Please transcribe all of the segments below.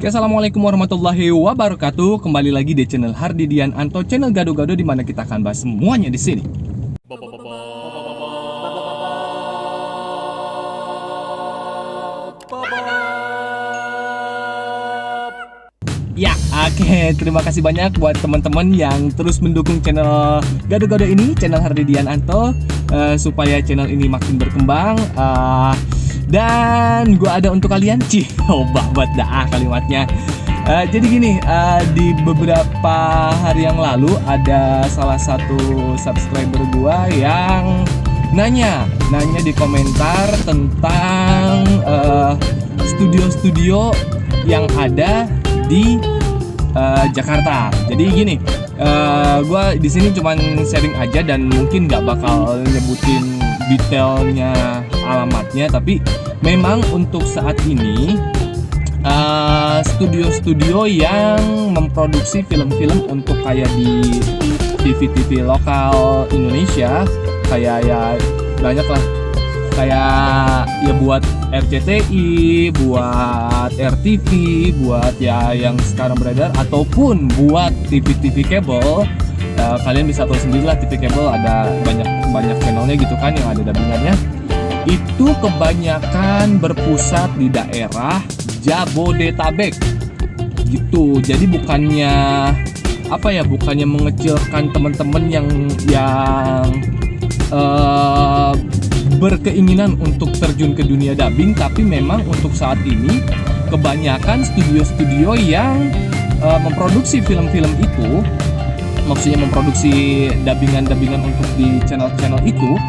Oke, assalamualaikum warahmatullahi wabarakatuh. Kembali lagi di channel Hardidian Anto, channel gado-gado di mana kita akan bahas semuanya di sini. Ya, oke, terima kasih banyak buat teman-teman yang terus mendukung channel gado-gado ini, channel Hardidian Anto, supaya channel ini makin berkembang. Dan gue ada untuk kalian, banget dah kalimatnya. Jadi gini, di beberapa hari yang lalu ada salah satu subscriber gue yang nanya di komentar tentang studio-studio yang ada di Jakarta. Jadi gini, gue di sini cuman sharing aja dan mungkin nggak bakal nyebutin detailnya, alamatnya, tapi memang untuk saat ini studio-studio yang memproduksi film-film untuk kayak di TV-TV lokal Indonesia, kayak ya banyak lah, kayak ya buat RCTI, buat RTV, buat ya yang sekarang beredar, ataupun buat TV-TV kabel. Kalian bisa tahu sendiri lah, TV kabel ada banyak channelnya gitu kan yang ada dubbingannya. Itu kebanyakan berpusat di daerah Jabodetabek gitu. Jadi bukannya bukannya mengecilkan teman-teman yang berkeinginan untuk terjun ke dunia dubbing, tapi memang untuk saat ini kebanyakan studio-studio yang memproduksi film-film itu, maksudnya memproduksi dubbingan untuk di channel-channel itu,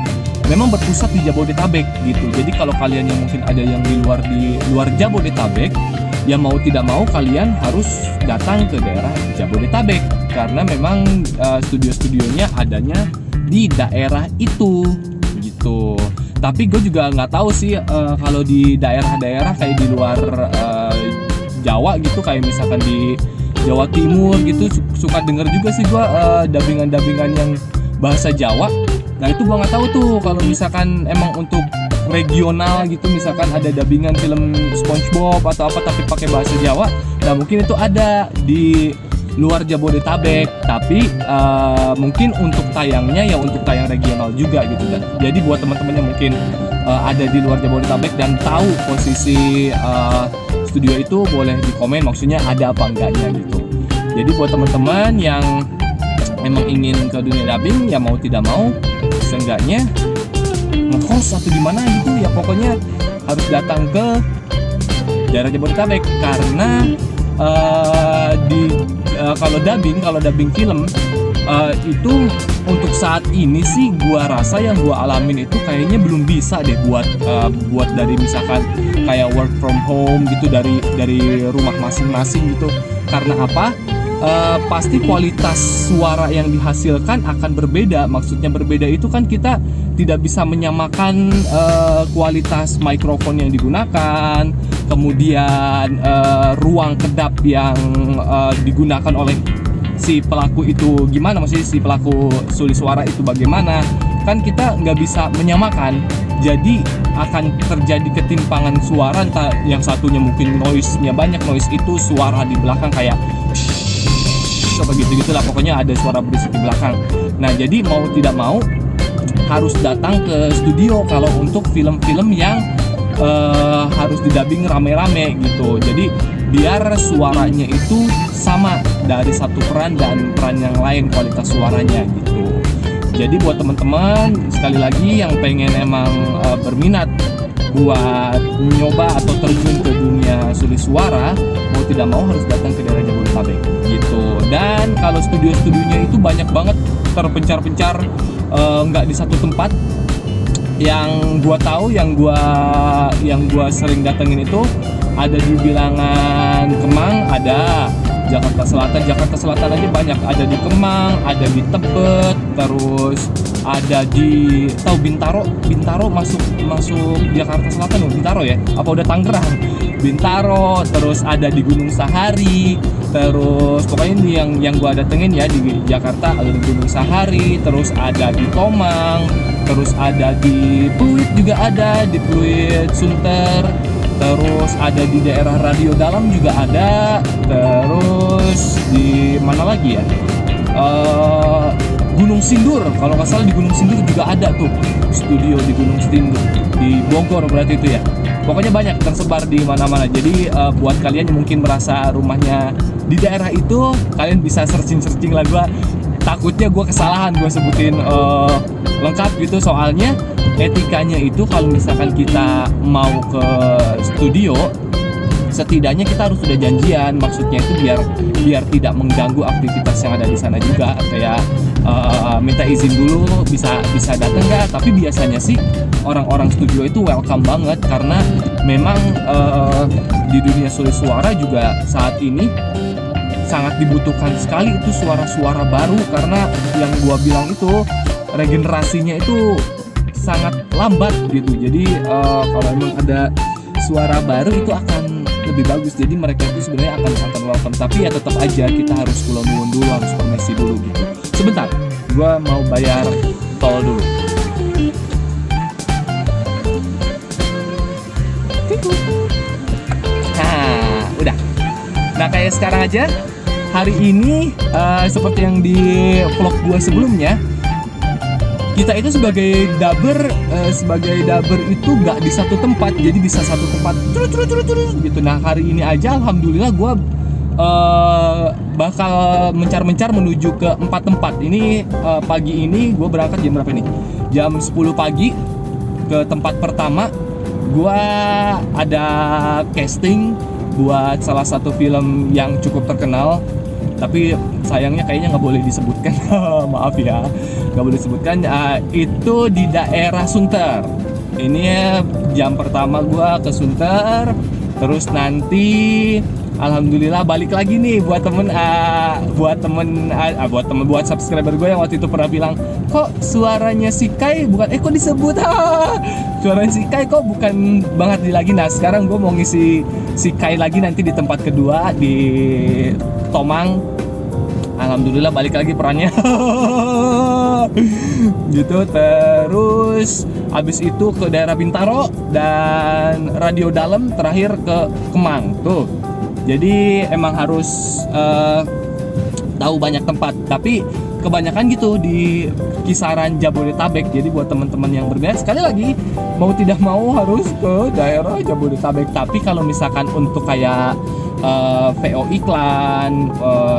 memang berpusat di Jabodetabek gitu. Jadi kalau kalian yang mungkin ada yang di luar Jabodetabek, ya mau tidak mau kalian harus datang ke daerah Jabodetabek, karena memang studio-studionya adanya di daerah itu gitu. Tapi gue juga nggak tahu sih kalau di daerah-daerah kayak di luar Jawa gitu, kayak misalkan di Jawa Timur gitu, suka denger juga sih gue dubbingan yang bahasa Jawa. Nah itu gue nggak tahu tuh kalau misalkan emang untuk regional gitu, misalkan ada dubbingan film SpongeBob atau apa tapi pakai bahasa Jawa. Nah mungkin itu ada di luar Jabodetabek, tapi mungkin untuk tayangnya ya untuk tayang regional juga gitu kan. Jadi buat teman-teman yang mungkin ada di luar Jabodetabek dan tahu posisi studio itu, boleh di komen maksudnya ada apa enggaknya gitu. Jadi buat teman-teman yang memang ingin ke dunia dubbing, ya mau tidak mau seenggaknya ngekos atau gimana gitu ya, pokoknya harus datang ke daerah Jabodetabek, karena kalau dubbing film itu untuk saat ini sih gua rasa yang gua alamin itu kayaknya belum bisa deh buat dari misalkan kayak work from home gitu, dari rumah masing-masing gitu. Karena apa? Pasti kualitas suara yang dihasilkan akan berbeda. Maksudnya berbeda itu kan kita tidak bisa menyamakan kualitas mikrofon yang digunakan, kemudian ruang kedap yang digunakan oleh si pelaku itu gimana, maksudnya si pelaku suli suara itu bagaimana, kan kita nggak bisa menyamakan. Jadi akan terjadi ketimpangan suara, entah yang satunya mungkin noise-nya banyak, noise itu suara di belakang kayak apa gitu lah, pokoknya ada suara berisik di belakang. Nah jadi mau tidak mau harus datang ke studio kalau untuk film-film yang harus didubbing rame-rame gitu. Jadi biar suaranya itu sama dari satu peran dan peran yang lain, kualitas suaranya gitu. Jadi buat teman-teman sekali lagi yang pengen emang berminat buat nyoba atau terjun ke dunia suli suara, mau tidak mau harus datang ke daerah Jabodetabek gitu. Dan kalau studio-studionya itu banyak banget, terpencar-pencar, nggak di satu tempat. Yang gua tahu, yang gua sering datengin itu ada di Bilangan Kemang, ada Jakarta Selatan aja banyak, ada di Kemang, ada di Tebet, terus ada di Bintaro masuk Jakarta Selatan. Bintaro ya, apa udah Tangerang? Bintaro, terus ada di Gunung Sahari, terus pokoknya ini yang gua datengin ya di Jakarta, ada di Gunung Sahari, terus ada di Tomang, terus ada di Pluit juga, ada di Pluit Sunter, terus ada di daerah Radio Dalam juga ada, terus di mana lagi ya, Gunung Sindur, kalau nggak salah di Gunung Sindur juga ada tuh studio di Gunung Sindur, di Bogor berarti itu ya. Pokoknya banyak tersebar di mana-mana. Jadi buat kalian yang mungkin merasa rumahnya di daerah itu, kalian bisa searching lah. Gue takutnya gue kesalahan gue sebutin lengkap gitu, soalnya etikanya itu kalau misalkan kita mau ke studio, setidaknya kita harus sudah janjian. Maksudnya itu biar tidak mengganggu aktivitas yang ada di sana juga. Kayak minta izin dulu, bisa datang nggak? Tapi biasanya sih orang-orang studio itu welcome banget, karena memang di dunia sulit suara juga saat ini sangat dibutuhkan sekali itu suara-suara baru, karena yang gua bilang itu regenerasinya itu sangat lambat gitu. Jadi kalau emang ada suara baru itu akan lebih bagus. Jadi mereka itu sebenarnya akan sangat welcome, tapi ya tetap aja kita harus kulon dulu, harus permisi dulu gitu. Sebentar, gua mau bayar tol dulu. Nah, udah. Nah, kayak sekarang aja. Hari ini seperti yang di vlog gua sebelumnya, kita itu sebagai dubber itu nggak di satu tempat, jadi bisa satu tempat terus gitu. Nah, hari ini aja alhamdulillah gue bakal mencar menuju ke 4 tempat. Ini pagi ini gue berangkat jam berapa nih? Jam 10 pagi ke tempat pertama. Gue ada casting buat salah satu film yang cukup terkenal, tapi sayangnya kayaknya nggak boleh disebutkan. Maaf ya, nggak boleh disebutkan. Itu di daerah Sunter. Ini jam pertama gua ke Sunter, terus nanti alhamdulillah balik lagi nih buat buat subscriber gue yang waktu itu pernah bilang, kok suaranya si Kai bukan kok disebut suaranya si Kai kok bukan Bang Hardi lagi. Nah, sekarang gue mau ngisi si Kai lagi nanti di tempat kedua di Tomang. Alhamdulillah balik lagi perannya. Gitu. Terus habis itu ke daerah Bintaro dan Radio Dalam, terakhir ke Kemang tuh. Jadi emang harus tahu banyak tempat, tapi kebanyakan gitu di kisaran Jabodetabek. Jadi buat teman-teman yang berminat, sekali lagi mau tidak mau harus ke daerah Jabodetabek. Tapi kalau misalkan untuk kayak VO iklan,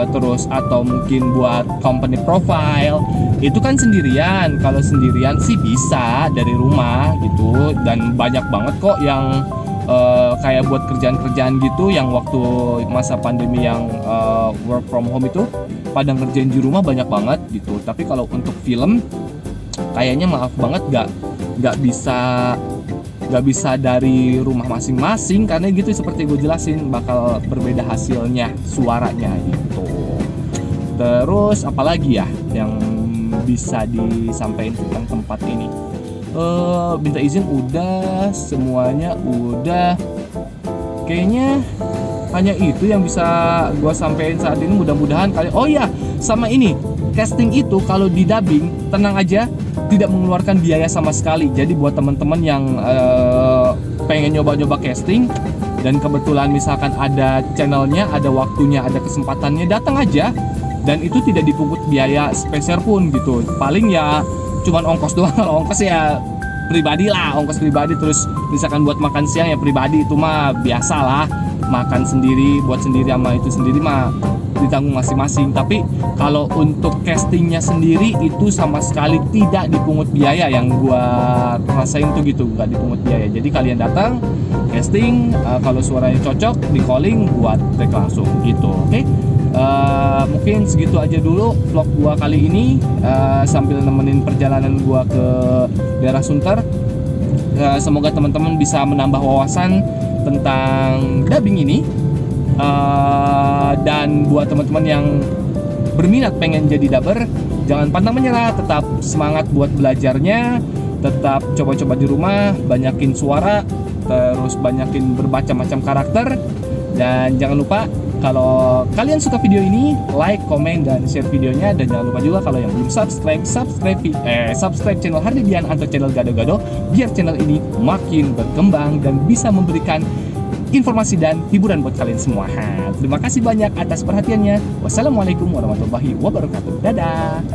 terus atau mungkin buat company profile, itu kan sendirian. Kalau sendirian sih bisa dari rumah gitu, dan banyak banget kok yang kayak buat kerjaan-kerjaan gitu yang waktu masa pandemi yang work from home itu pada ngerjain di rumah banyak banget gitu. Tapi kalau untuk film kayaknya maaf banget nggak bisa dari rumah masing-masing, karena gitu seperti gue jelasin bakal berbeda hasilnya suaranya gitu. Terus apalagi ya yang bisa disampaikan tentang tempat ini? Minta izin udah, semuanya udah. Kayaknya hanya itu yang bisa gue sampein saat ini. Mudah-mudahan kali. Oh ya, sama ini, casting itu kalau di dubbing tenang aja, tidak mengeluarkan biaya sama sekali. Jadi buat teman-teman yang pengen nyoba-nyoba casting dan kebetulan misalkan ada channelnya, ada waktunya, ada kesempatannya, datang aja. Dan itu tidak dipungut biaya spesial pun gitu. Paling ya cuman ongkos doang. Kalau ongkos ya pribadi lah, ongkos pribadi. Terus misalkan buat makan siang ya pribadi, itu mah biasa lah, makan sendiri, buat sendiri sama itu sendiri mah ditanggung masing-masing. Tapi kalau untuk castingnya sendiri itu sama sekali tidak dipungut biaya. Yang gua rasain tuh gitu, nggak dipungut biaya. Jadi kalian datang casting, kalau suaranya cocok di calling buat take langsung gitu. Oke? Mungkin segitu aja dulu vlog gua kali ini, sambil nemenin perjalanan gua ke daerah Sunter. Semoga teman-teman bisa menambah wawasan tentang dubbing ini, dan buat teman-teman yang berminat pengen jadi dubber, jangan pantang menyerah, tetap semangat buat belajarnya, tetap coba-coba di rumah, banyakin suara, terus banyakin bermacam-macam karakter. Dan jangan lupa kalau kalian suka video ini, like, komen, dan share videonya. Dan jangan lupa juga kalau yang belum subscribe channel Hardi Dian atau channel Gado-Gado, biar channel ini makin berkembang dan bisa memberikan informasi dan hiburan buat kalian semua. Terima kasih banyak atas perhatiannya. Wassalamualaikum warahmatullahi wabarakatuh. Dadah.